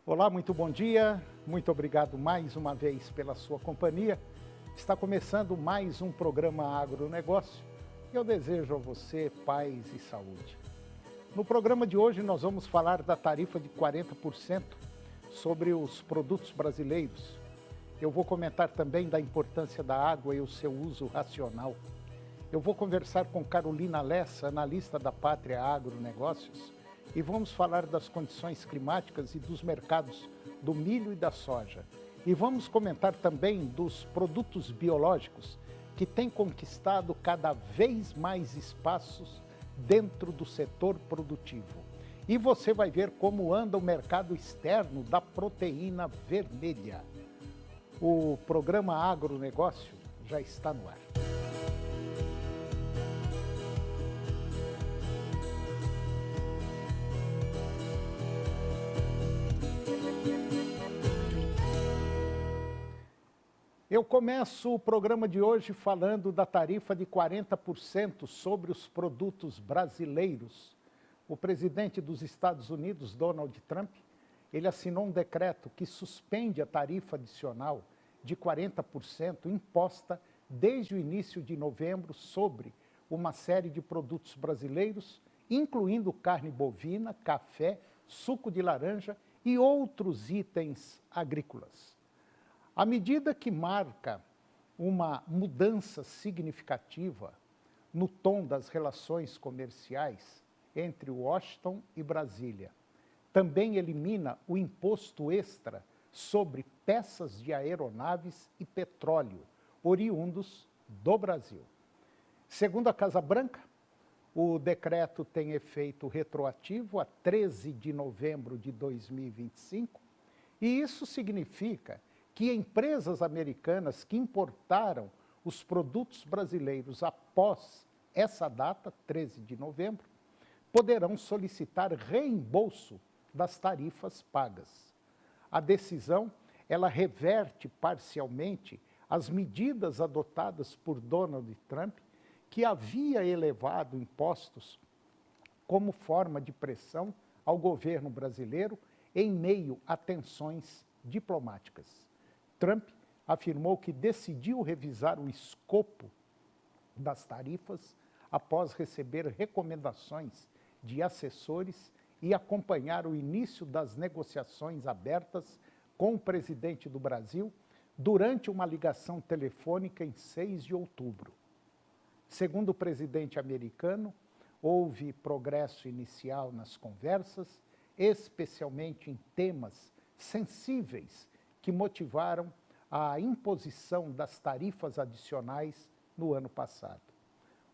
Olá, muito bom dia. Muito obrigado mais uma vez pela sua companhia. Está começando mais um programa Agronegócio e eu desejo a você paz e saúde. No programa de hoje nós vamos falar da tarifa de 40% sobre os produtos brasileiros. Eu vou comentar também da importância da água e o seu uso racional. Eu vou conversar com Carolina Lessa, analista da Pátria Agronegócios, e vamos falar das condições climáticas e dos mercados do milho e da soja. E vamos comentar também dos produtos biológicos que têm conquistado cada vez mais espaços dentro do setor produtivo. E você vai ver como anda o mercado externo da proteína vermelha. O programa Agronegócio já está no ar. Eu começo o programa de hoje falando da tarifa de 40% sobre os produtos brasileiros. O presidente dos Estados Unidos, Donald Trump, ele assinou um decreto que suspende a tarifa adicional de 40% imposta desde o início de novembro sobre uma série de produtos brasileiros, incluindo carne bovina, café, suco de laranja e outros itens agrícolas. A medida que marca uma mudança significativa no tom das relações comerciais entre Washington e Brasília. Também elimina o imposto extra sobre peças de aeronaves e petróleo, oriundos do Brasil. Segundo a Casa Branca, o decreto tem efeito retroativo a 13 de novembro de 2025, e isso significa que empresas americanas que importaram os produtos brasileiros após essa data, 13 de novembro, poderão solicitar reembolso das tarifas pagas. A decisão, ela reverte parcialmente as medidas adotadas por Donald Trump, que havia elevado impostos como forma de pressão ao governo brasileiro em meio a tensões diplomáticas. Trump afirmou que decidiu revisar o escopo das tarifas após receber recomendações de assessores e acompanhar o início das negociações abertas com o presidente do Brasil durante uma ligação telefônica em 6 de outubro. Segundo o presidente americano, houve progresso inicial nas conversas, especialmente em temas sensíveis que motivaram a imposição das tarifas adicionais no ano passado.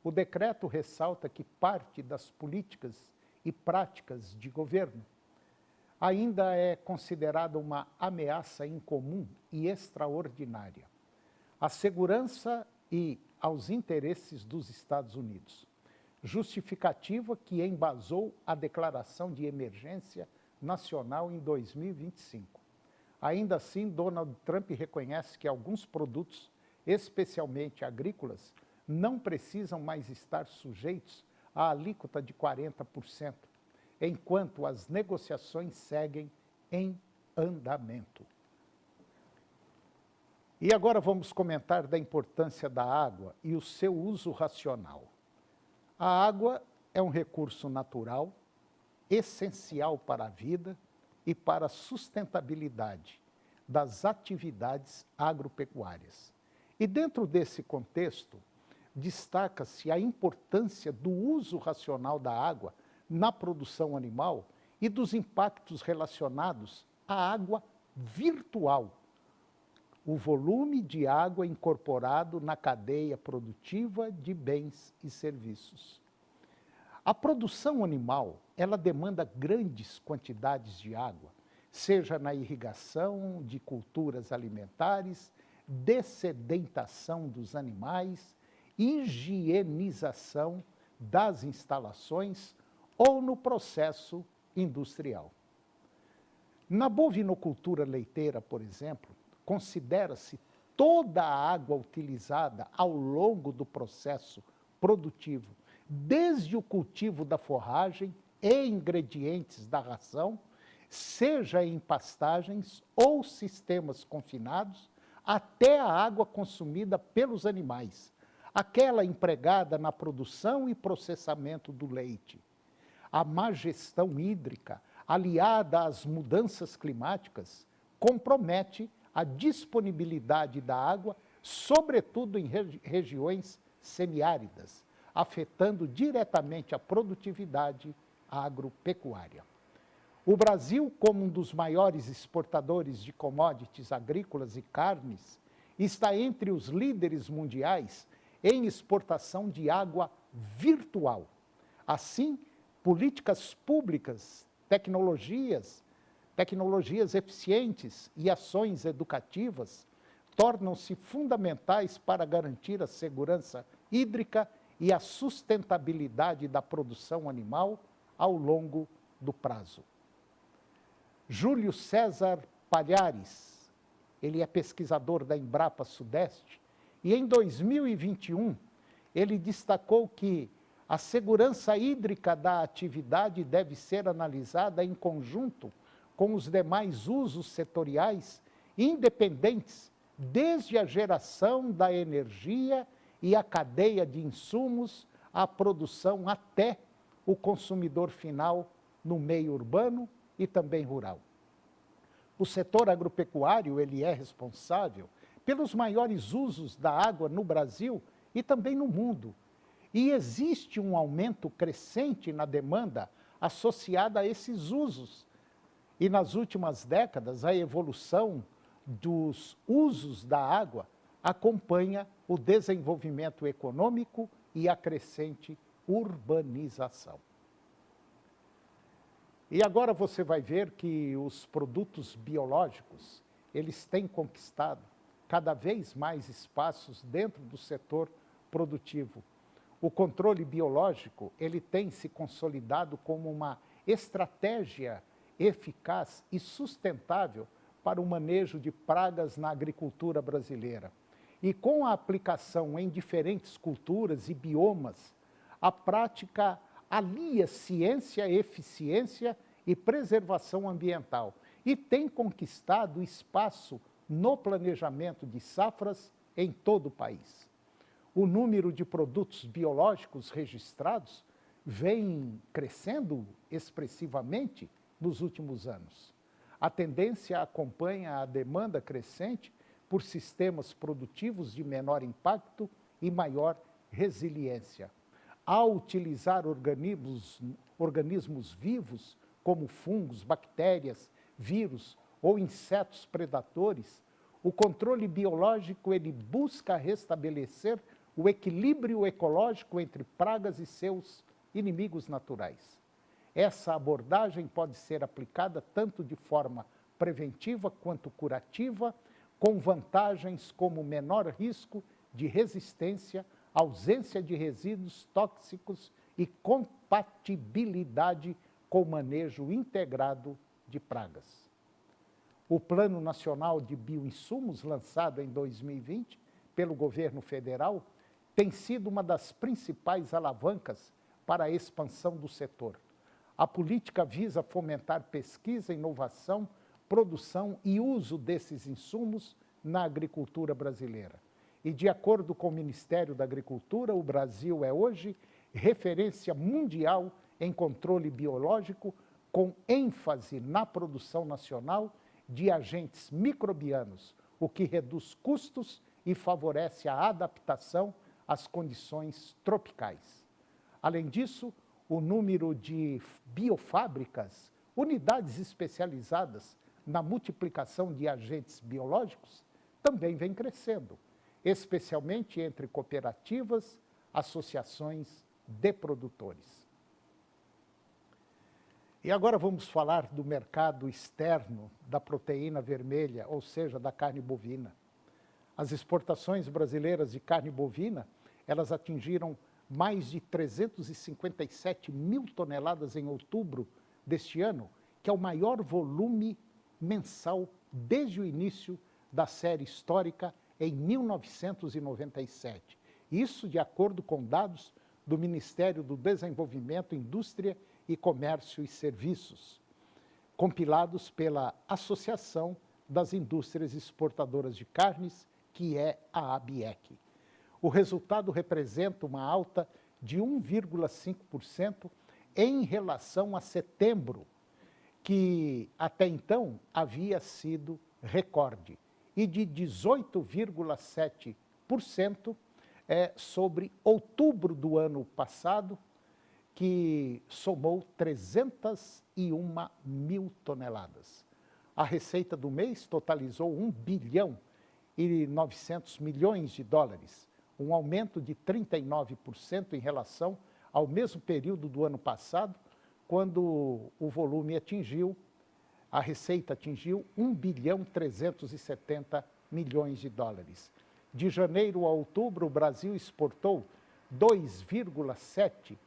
O decreto ressalta que parte das políticas e práticas de governo ainda é considerada uma ameaça incomum e extraordinária à segurança e aos interesses dos Estados Unidos, justificativa que embasou a declaração de emergência nacional em 2025. Ainda assim, Donald Trump reconhece que alguns produtos, especialmente agrícolas, não precisam mais estar sujeitos à alíquota de 40%, enquanto as negociações seguem em andamento. E agora vamos comentar da importância da água e o seu uso racional. A água é um recurso natural, essencial para a vida e para a sustentabilidade das atividades agropecuárias. E dentro desse contexto, destaca-se a importância do uso racional da água na produção animal e dos impactos relacionados à água virtual, o volume de água incorporado na cadeia produtiva de bens e serviços. A produção animal, ela demanda grandes quantidades de água, seja na irrigação de culturas alimentares, dessedentação dos animais, higienização das instalações ou no processo industrial. Na bovinocultura leiteira, por exemplo, considera-se toda a água utilizada ao longo do processo produtivo, desde o cultivo da forragem e ingredientes da ração, seja em pastagens ou sistemas confinados, até a água consumida pelos animais, aquela empregada na produção e processamento do leite. A má gestão hídrica, aliada às mudanças climáticas, compromete a disponibilidade da água, sobretudo em regiões semiáridas, afetando diretamente a produtividade agropecuária. O Brasil, como um dos maiores exportadores de commodities agrícolas e carnes, está entre os líderes mundiais em exportação de água virtual. Assim, políticas públicas, tecnologias eficientes e ações educativas tornam-se fundamentais para garantir a segurança hídrica e a sustentabilidade da produção animal ao longo do prazo. Júlio César Palhares, ele é pesquisador da Embrapa Sudeste, e em 2021 ele destacou que a segurança hídrica da atividade deve ser analisada em conjunto com os demais usos setoriais independentes, desde a geração da energia e a cadeia de insumos, à produção até o consumidor final no meio urbano e também rural. O setor agropecuário, ele é responsável pelos maiores usos da água no Brasil e também no mundo. E existe um aumento crescente na demanda associada a esses usos. E nas últimas décadas, a evolução dos usos da água acompanha o desenvolvimento econômico e a crescente urbanização. E agora você vai ver que os produtos biológicos, eles têm conquistado cada vez mais espaços dentro do setor produtivo. O controle biológico, ele tem se consolidado como uma estratégia eficaz e sustentável para o manejo de pragas na agricultura brasileira. E com a aplicação em diferentes culturas e biomas, a prática alia ciência, eficiência e preservação ambiental e tem conquistado espaço no planejamento de safras em todo o país. O número de produtos biológicos registrados vem crescendo expressivamente nos últimos anos. A tendência acompanha a demanda crescente por sistemas produtivos de menor impacto e maior resiliência. Ao utilizar organismos vivos, como fungos, bactérias, vírus ou insetos predadores, o controle biológico ele busca restabelecer o equilíbrio ecológico entre pragas e seus inimigos naturais. Essa abordagem pode ser aplicada tanto de forma preventiva quanto curativa, com vantagens como menor risco de resistência, ausência de resíduos tóxicos e compatibilidade com o manejo integrado de pragas. O Plano Nacional de Bioinsumos, lançado em 2020 pelo governo federal, tem sido uma das principais alavancas para a expansão do setor. A política visa fomentar pesquisa, inovação, produção e uso desses insumos na agricultura brasileira. E, de acordo com o Ministério da Agricultura, o Brasil é hoje referência mundial em controle biológico, com ênfase na produção nacional de agentes microbianos, o que reduz custos e favorece a adaptação às condições tropicais. Além disso, o número de biofábricas, unidades especializadas na multiplicação de agentes biológicos, também vem crescendo, especialmente entre cooperativas, associações de produtores. E agora vamos falar do mercado externo da proteína vermelha, ou seja, da carne bovina. As exportações brasileiras de carne bovina, elas atingiram mais de 357 mil toneladas em outubro deste ano, que é o maior volume mensal desde o início da série histórica em 1997. Isso de acordo com dados do Ministério do Desenvolvimento, Indústria e Comércio e Serviços. compilados pela Associação das Indústrias Exportadoras de Carnes, que é a ABIEC. O resultado representa uma alta de 1,5% em relação a setembro, que até então havia sido recorde, e de 18,7% sobre outubro do ano passado, que somou 301 mil toneladas. A receita do mês totalizou 1 bilhão e 900 milhões de dólares, um aumento de 39% em relação ao mesmo período do ano passado, quando o volume a receita atingiu 1 bilhão 370 milhões de dólares. De janeiro a outubro, o Brasil exportou 2,7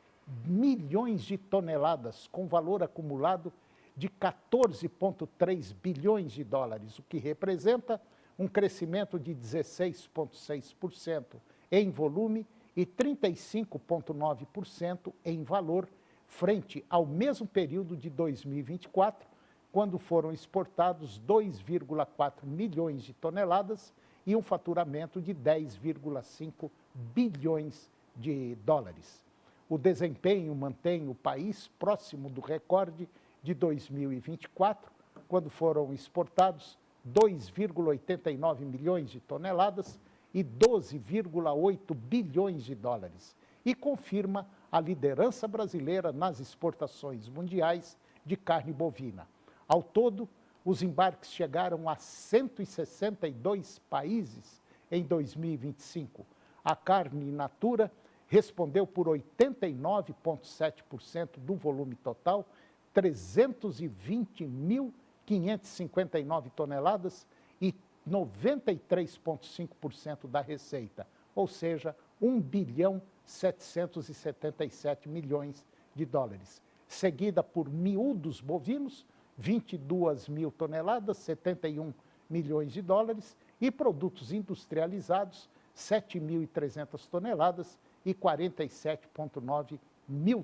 milhões de toneladas, com valor acumulado de 14,3 bilhões de dólares, o que representa um crescimento de 16,6% em volume e 35,9% em valor, frente ao mesmo período de 2024, quando foram exportados 2,4 milhões de toneladas e um faturamento de 10,5 bilhões de dólares. O desempenho mantém o país próximo do recorde de 2024, quando foram exportados 2,89 milhões de toneladas e 12,8 bilhões de dólares, e confirma a liderança brasileira nas exportações mundiais de carne bovina. Ao todo, os embarques chegaram a 162 países em 2025. A carne in natura respondeu por 89,7% do volume total, 320.559 toneladas e 93,5% da receita, ou seja, 1 bilhão 777 milhões de dólares. Seguida por miúdos bovinos, 22 mil toneladas, 71 milhões de dólares, e produtos industrializados, 7.300 toneladas e 47,9 mil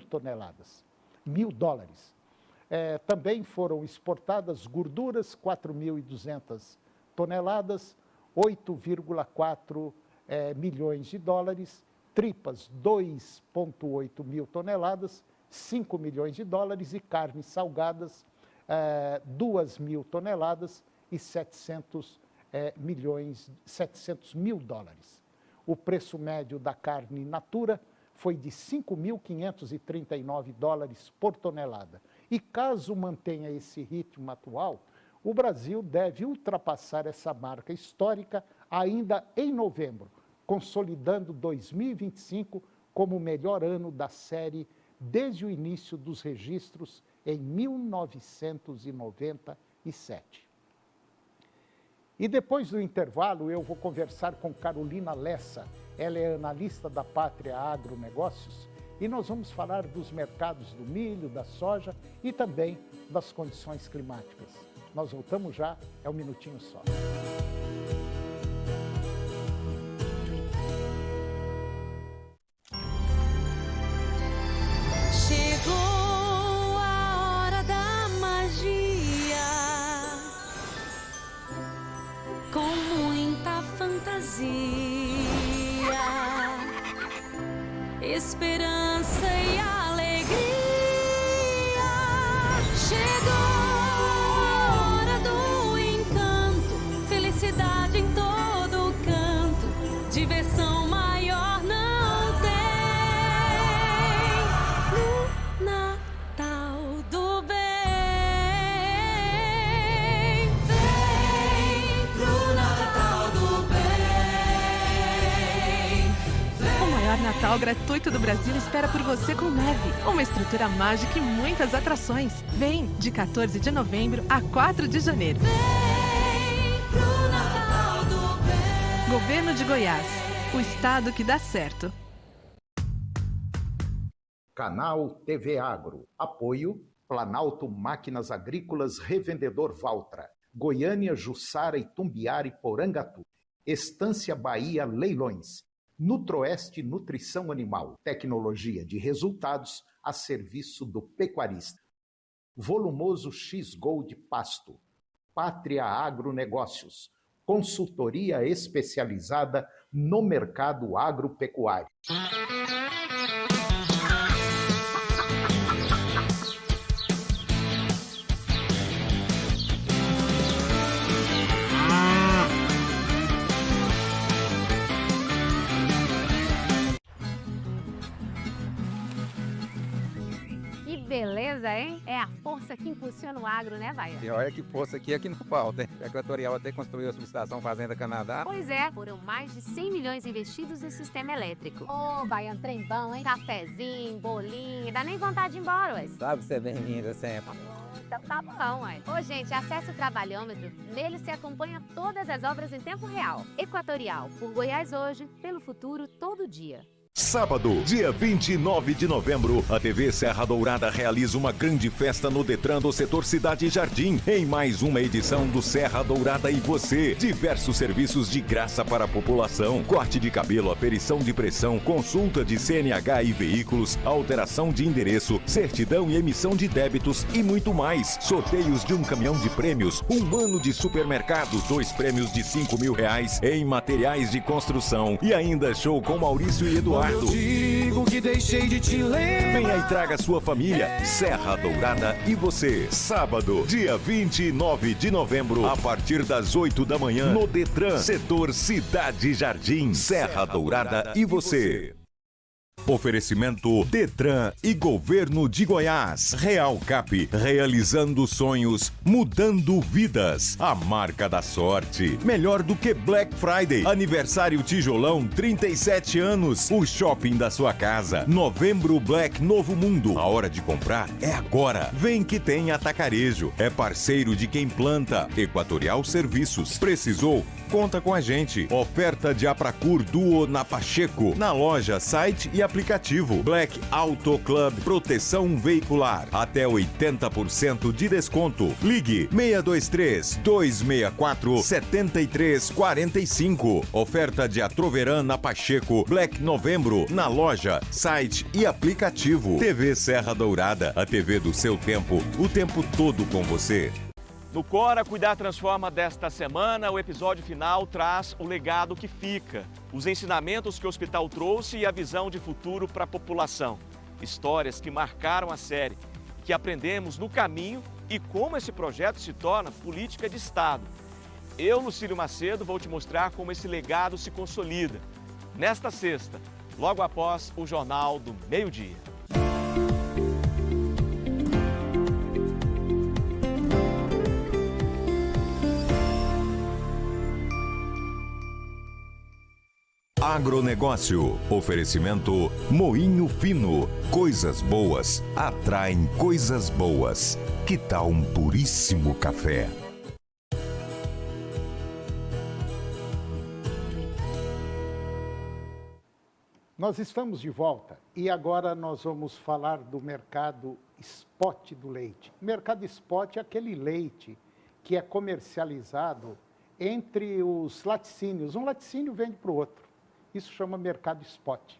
dólares. Também foram exportadas gorduras, 4.200 toneladas, 8,4 milhões de dólares, tripas, 2,8 mil toneladas, 5 milhões de dólares, e carnes salgadas, 2 mil toneladas e 700 mil dólares. O preço médio da carne in natura foi de 5.539 dólares por tonelada. E caso mantenha esse ritmo atual, o Brasil deve ultrapassar essa marca histórica ainda em novembro, consolidando 2025 como o melhor ano da série desde o início dos registros em 1997. E depois do intervalo, eu vou conversar com Carolina Lessa. Ela é analista da Pátria Agronegócios e nós vamos falar dos mercados do milho, da soja e também das condições climáticas. Nós voltamos já, é um minutinho só. Chegou a hora da magia, com muita fantasia, esperança e alegria. Chegou a hora do encanto, felicidade em todo canto, diversão maior não tem. No Natal do bem, vem pro Natal do bem. O maior Natal gratuito do Brasil espera por você com neve, uma estrutura mágica e muitas atrações. Vem de 14 de novembro a 4 de janeiro. Vem pro Natal do bem. Governo de Goiás, o estado que dá certo. Canal TV Agro. Apoio Planalto Máquinas Agrícolas Revendedor Valtra. Goiânia, Jussara, Itumbiara e Porangatu. Estância Bahia Leilões. Nutroeste Nutrição Animal. Tecnologia de resultados a serviço do pecuarista. Volumoso X-Gold Pasto, Pátria Agronegócios, consultoria especializada no mercado agropecuário. Beleza, hein? É a força que impulsiona o agro, né, Baia? E olha que força aqui não falta, hein? A Equatorial até construiu a subestação Fazenda Canadá. Pois é, foram mais de 100 milhões investidos no sistema elétrico. Ô, Baia, trem bom, hein? Cafezinho, bolinho, dá nem vontade de ir embora, ué. Sabe ser bem-vinda sempre. Então tá bom, ué. Ô, gente, acesse o Trabalhômetro. Nele se acompanha todas as obras em tempo real. Equatorial, por Goiás hoje, pelo futuro todo dia. Sábado, dia 29 de novembro, a TV Serra Dourada realiza uma grande festa no Detran do setor Cidade Jardim, em mais uma edição do Serra Dourada e Você. Diversos serviços de graça para a população: corte de cabelo, aferição de pressão, consulta de CNH e veículos, alteração de endereço, certidão e emissão de débitos e muito mais. Sorteios de um caminhão de prêmios, um ano de supermercado, 2 prêmios de R$5.000 em materiais de construção e ainda show com Maurício e Eduardo. Eu digo que deixei de te lembrar. Venha e traga sua família. Serra Dourada e Você. Sábado, dia 29 de novembro, a partir das 8 da manhã, no Detran, setor Cidade Jardim. Serra Dourada e Você. Oferecimento Detran e Governo de Goiás. Real Cap, realizando sonhos, mudando vidas. A marca da sorte. Melhor do que Black Friday. Aniversário Tijolão, 37 anos. O shopping da sua casa. Novembro Black Novo Mundo. A hora de comprar é agora. Vem que tem atacarejo. É parceiro de quem planta. Equatorial Serviços. Precisou? Conta com a gente. Oferta de Apracur Duo na Pacheco. Na loja, site e aplicativo. Black Auto Club, proteção veicular. Até 80% de desconto. Ligue 623-264-7345. Oferta de Atroveran na Pacheco. Black Novembro. Na loja, site e aplicativo. TV Serra Dourada. A TV do seu tempo. O tempo todo com você. No Cora Cuidar Transforma desta semana, o episódio final traz o legado que fica, os ensinamentos que o hospital trouxe e a visão de futuro para a população. Histórias que marcaram a série, que aprendemos no caminho e como esse projeto se torna política de Estado. Eu, Lucílio Macedo, vou te mostrar como esse legado se consolida. Nesta sexta, logo após o Jornal do Meio-Dia. Agronegócio. Oferecimento Moinho Fino. Coisas boas atraem coisas boas. Que tal um puríssimo café? Nós estamos de volta e agora nós vamos falar do mercado spot do leite. O mercado spot é aquele leite que é comercializado entre os laticínios. Um laticínio vende para o outro. Isso chama mercado spot.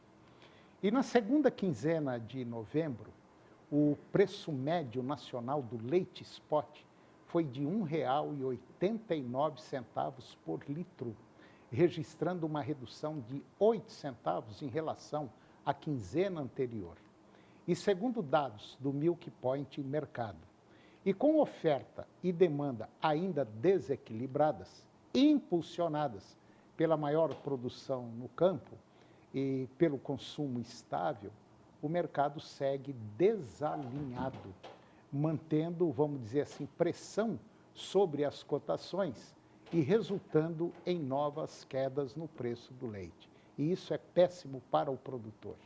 E na segunda quinzena de novembro, o preço médio nacional do leite spot foi de R$ 1,89 por litro, registrando uma redução de 8 centavos em relação à quinzena anterior. E segundo dados do Milk Point Mercado, e com oferta e demanda ainda desequilibradas, impulsionadas pela maior produção no campo e pelo consumo estável, o mercado segue desalinhado, mantendo, vamos dizer assim, pressão sobre as cotações e resultando em novas quedas no preço do leite. E isso é péssimo para o produtor.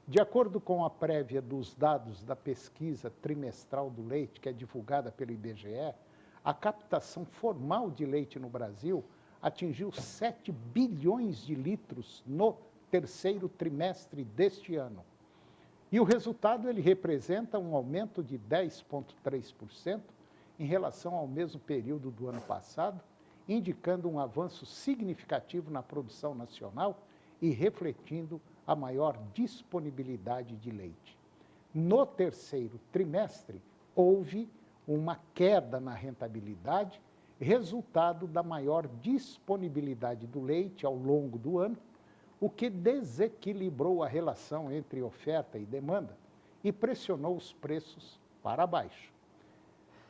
De acordo com a prévia dos dados da pesquisa trimestral do leite, que é divulgada pelo IBGE, a captação formal de leite no Brasil atingiu 7 bilhões de litros no terceiro trimestre deste ano. E o resultado ele representa um aumento de 10,3% em relação ao mesmo período do ano passado, indicando um avanço significativo na produção nacional e refletindo a maior disponibilidade de leite. No terceiro trimestre, houve uma queda na rentabilidade, resultado da maior disponibilidade do leite ao longo do ano, o que desequilibrou a relação entre oferta e demanda e pressionou os preços para baixo.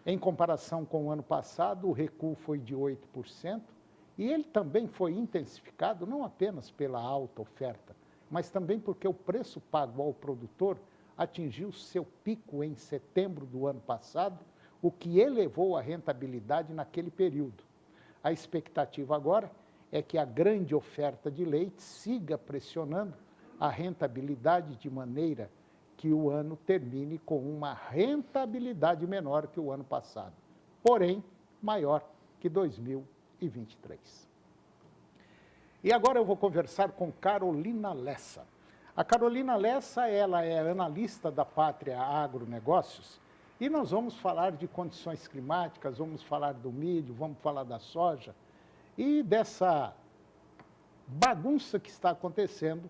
Em comparação com o ano passado, o recuo foi de 8%, e ele também foi intensificado não apenas pela alta oferta, mas também porque o preço pago ao produtor atingiu seu pico em setembro do ano passado, o que elevou a rentabilidade naquele período. A expectativa agora é que a grande oferta de leite siga pressionando a rentabilidade de maneira que o ano termine com uma rentabilidade menor que o ano passado, porém maior que 2023. E agora eu vou conversar com Carolina Lessa. A Carolina Lessa, ela é analista da Pátria Agronegócios e nós vamos falar de condições climáticas, vamos falar do milho, vamos falar da soja e dessa bagunça que está acontecendo.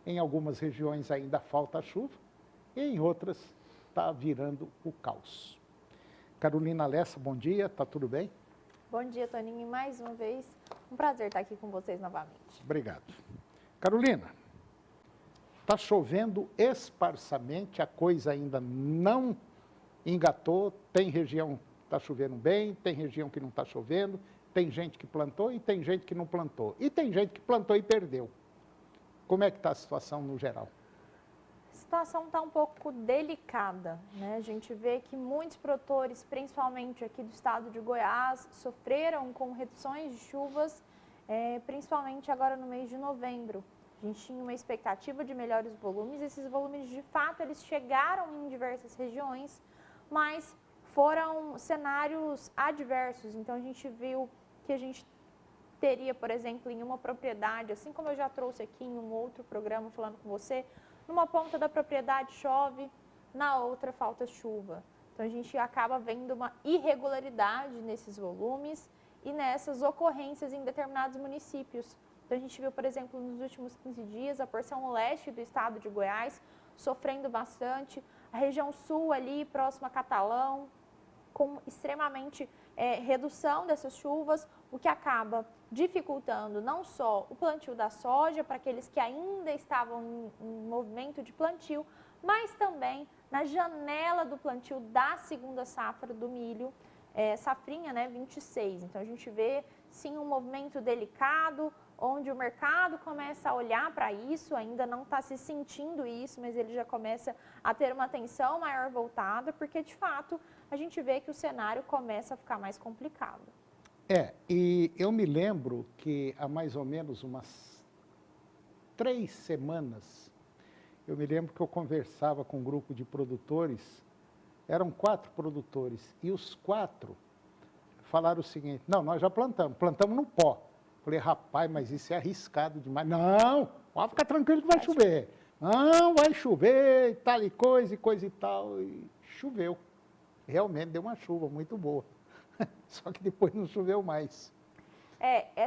Em algumas regiões ainda falta chuva e em outras está virando o caos. Carolina Lessa, bom dia, está tudo bem? Bom dia, Toninho, e mais uma vez, um prazer estar aqui com vocês novamente. Obrigado. Carolina, está chovendo esparsamente, a coisa ainda não engatou, tem região que está chovendo bem, tem região que não está chovendo, tem gente que plantou e tem gente que não plantou. E tem gente que plantou e perdeu. Como é que está a situação no geral? A situação está um pouco delicada, né? A gente vê que muitos produtores, principalmente aqui do estado de Goiás, sofreram com reduções de chuvas, principalmente agora no mês de novembro. A gente tinha uma expectativa de melhores volumes, esses volumes de fato eles chegaram em diversas regiões, mas foram cenários adversos. Então a gente viu que a gente teria, por exemplo, em uma propriedade, assim como eu já trouxe aqui em um outro programa falando com você, numa ponta da propriedade chove, na outra falta chuva. Então a gente acaba vendo uma irregularidade nesses volumes e nessas ocorrências em determinados municípios. Então a gente viu, por exemplo, nos últimos 15 dias, a porção leste do estado de Goiás sofrendo bastante, a região sul ali, próxima a Catalão, com extremamente redução dessas chuvas, o que acaba dificultando não só o plantio da soja para aqueles que ainda estavam em movimento de plantio, mas também na janela do plantio da segunda safra do milho, safrinha, né, 26. Então a gente vê sim um movimento delicado, onde o mercado começa a olhar para isso, ainda não está se sentindo isso, mas ele já começa a ter uma atenção maior voltada, porque de fato a gente vê que o cenário começa a ficar mais complicado. E eu me lembro que há mais ou menos umas 3 semanas, eu me lembro que eu conversava com um grupo de produtores, eram 4 produtores, e os 4 falaram o seguinte: não, nós já plantamos no pó. Falei, rapaz, mas isso é arriscado demais. Não, pode ficar tranquilo que vai chover. Não, vai chover, e tal e coisa e tal. E choveu. Realmente deu uma chuva muito boa. Só que depois não choveu mais.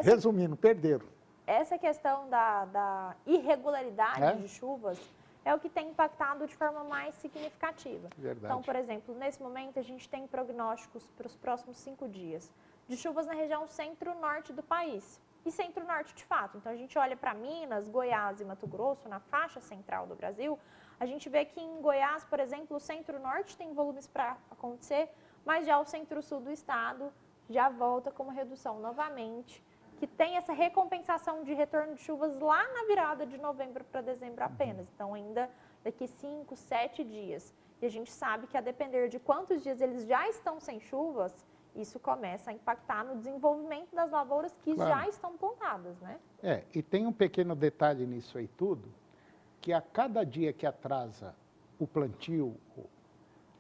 Resumindo, perderam. Essa questão da irregularidade de chuvas é o que tem impactado de forma mais significativa. Verdade. Então, por exemplo, nesse momento a gente tem prognósticos para os próximos 5 dias de chuvas na região centro-norte do país. E centro-norte de fato. Então a gente olha para Minas, Goiás e Mato Grosso, na faixa central do Brasil, a gente vê que em Goiás, por exemplo, o centro-norte tem volumes para acontecer, mas já o centro-sul do estado já volta com uma redução novamente, que tem essa recompensação de retorno de chuvas lá na virada de novembro para dezembro apenas. Então ainda daqui 5, 7 dias. E a gente sabe que a depender de quantos dias eles já estão sem chuvas, isso começa a impactar no desenvolvimento das lavouras que já estão plantadas, né? E tem um pequeno detalhe nisso aí tudo, que a cada dia que atrasa o plantio,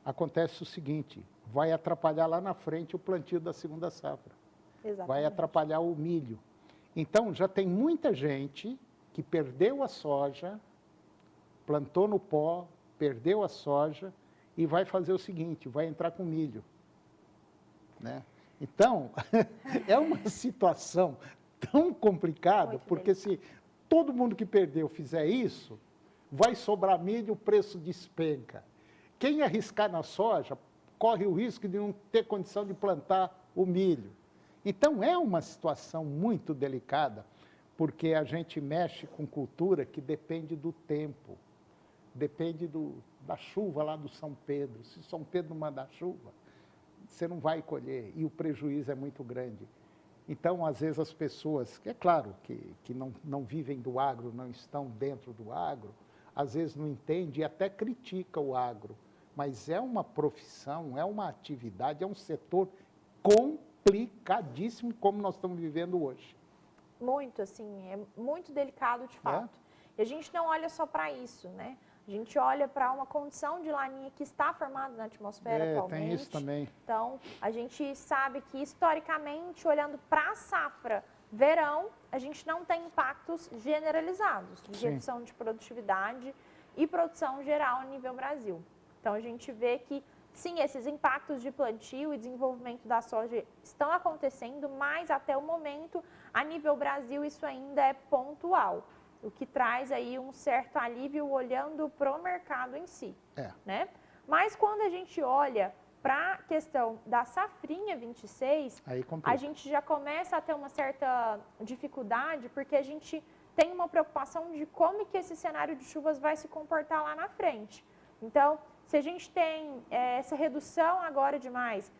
acontece o seguinte: vai atrapalhar lá na frente o plantio da segunda safra. Exatamente. Vai atrapalhar o milho. Então, já tem muita gente que perdeu a soja, plantou no pó, perdeu a soja e vai fazer o seguinte: vai entrar com milho. Né? Então, é uma situação tão complicada, porque se todo mundo que perdeu fizer isso, vai sobrar milho, o preço despenca. quem arriscar na soja corre o risco de não ter condição de plantar o milho. Então, é uma situação muito delicada, porque a gente mexe com cultura que depende do tempo, depende da chuva lá do São Pedro. Se São Pedro mandar chuva, você não vai colher, e o prejuízo é muito grande. Então, às vezes, as pessoas, é claro que não vivem do agro, não estão dentro do agro, às vezes não entendem e até critica o agro. Mas é uma profissão, é uma atividade, é um setor complicadíssimo como nós estamos vivendo hoje. Muito, assim, é muito delicado de fato. E a gente não olha só para isso, né? A gente olha para uma condição de laninha que está formada na atmosfera atualmente. Tem isso também. Então, a gente sabe que, historicamente, olhando para a safra verão, a gente não tem impactos generalizados de redução de produtividade e produção geral a nível Brasil. Então, a gente vê que, sim, esses impactos de plantio e desenvolvimento da soja estão acontecendo, mas, até o momento, a nível Brasil, isso ainda é pontual, o que traz aí um certo alívio olhando para o mercado em si. Né? Mas, quando a gente olha para a questão da safrinha 26, a gente já começa a ter uma certa dificuldade, porque a gente tem uma preocupação de como que esse cenário de chuvas vai se comportar lá na frente. Então, se a gente tem essa redução agora demais,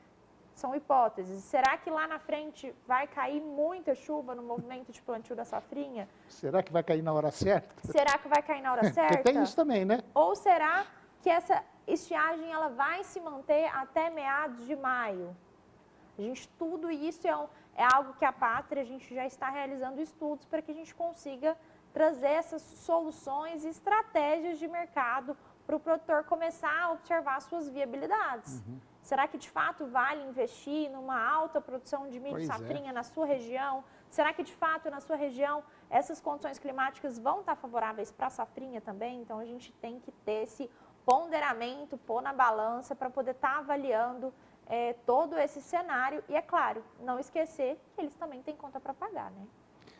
são hipóteses, será que lá na frente vai cair muita chuva no movimento de plantio da safrinha? Será que vai cair na hora certa? Será que vai cair na hora certa? Porque tem isso também, né? Ou será que essa estiagem ela vai se manter até meados de maio? Tudo isso é algo que a Pátria, a gente já está realizando estudos para que a gente consiga trazer essas soluções e estratégias de mercado para o produtor começar a observar suas viabilidades. Será que de fato vale investir numa alta produção de milho safrinha na sua região? Será que de fato na sua região essas condições climáticas vão estar favoráveis para a safrinha também? Então a gente tem que ter esse ponderamento, pôr na balança para poder estar avaliando todo esse cenário. E é claro, não esquecer que eles também têm conta para pagar, né?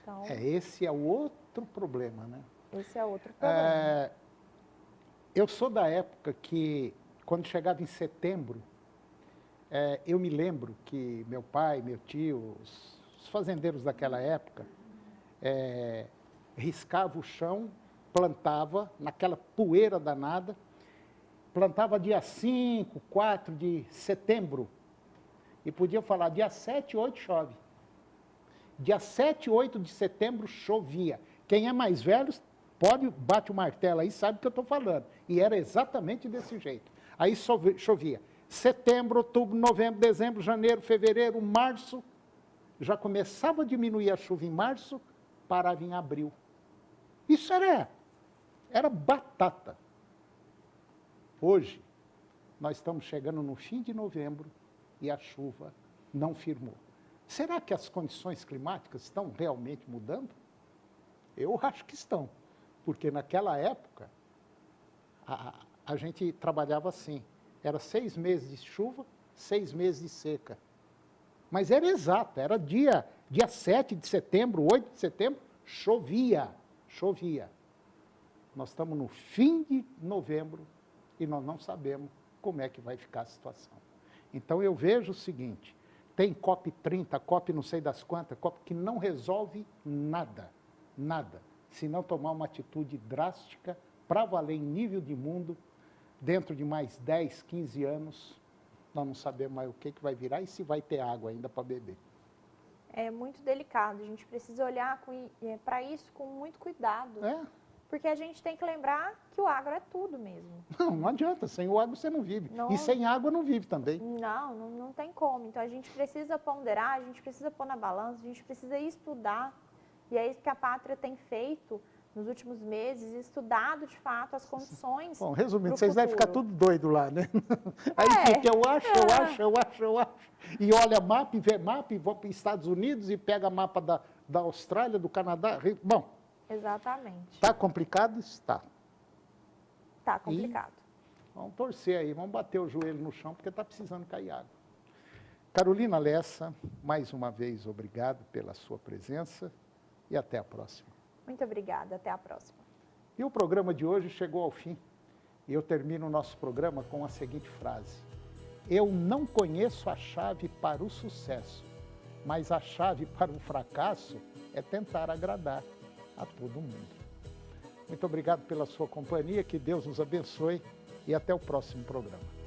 Então, esse é o outro problema, né? Esse é outro problema. Eu sou da época que, quando chegava em setembro, eu me lembro que meu pai, meu tio, os fazendeiros daquela época, riscava o chão, plantava naquela poeira danada, plantava dia 5, 4 de setembro, e podia falar, dia 7, 8 chove. Dia 7, 8 de setembro chovia. Quem é mais velho, bate o martelo aí, sabe o que eu estou falando. E era exatamente desse jeito. Aí chovia. Setembro, outubro, novembro, dezembro, janeiro, fevereiro, março. Já começava a diminuir a chuva em março, parava em abril. Isso era batata. Hoje, nós estamos chegando no fim de novembro e a chuva não firmou. Será que as condições climáticas estão realmente mudando? Eu acho que estão, porque naquela época a gente trabalhava assim, era 6 meses de chuva, 6 meses de seca. Mas era exato, era dia 7 de setembro, 8 de setembro, chovia. Nós estamos no fim de novembro e nós não sabemos como é que vai ficar a situação. Então eu vejo o seguinte, tem COP30, COP não sei das quantas, COP que não resolve nada, se não tomar uma atitude drástica para valer em nível de mundo, dentro de mais 10, 15 anos, nós não sabemos mais o que vai virar e se vai ter água ainda para beber. É muito delicado, a gente precisa olhar para isso com muito cuidado. Porque a gente tem que lembrar que o agro é tudo mesmo. Não adianta, sem o agro você não vive. E sem água não vive também. Não tem como. Então a gente precisa ponderar, a gente precisa pôr na balança, a gente precisa estudar. E é isso que a Pátria tem feito nos últimos meses, estudado de fato as condições. Bom, resumindo, vocês devem ficar tudo doido lá, né? Aí fica, eu acho. E olha mapa, e vê mapa, e vou para os Estados Unidos e pega mapa da Austrália, do Canadá. Bom. Exatamente. Está complicado? Está. Está complicado. Vamos torcer aí, vamos bater o joelho no chão, porque está precisando cair água. Carolina Lessa, mais uma vez, obrigado pela sua presença e até a próxima. Muito obrigada, até a próxima. E o programa de hoje chegou ao fim. E eu termino o nosso programa com a seguinte frase: eu não conheço a chave para o sucesso, mas a chave para o fracasso é tentar agradar a todo mundo. Muito obrigado pela sua companhia, que Deus nos abençoe e até o próximo programa.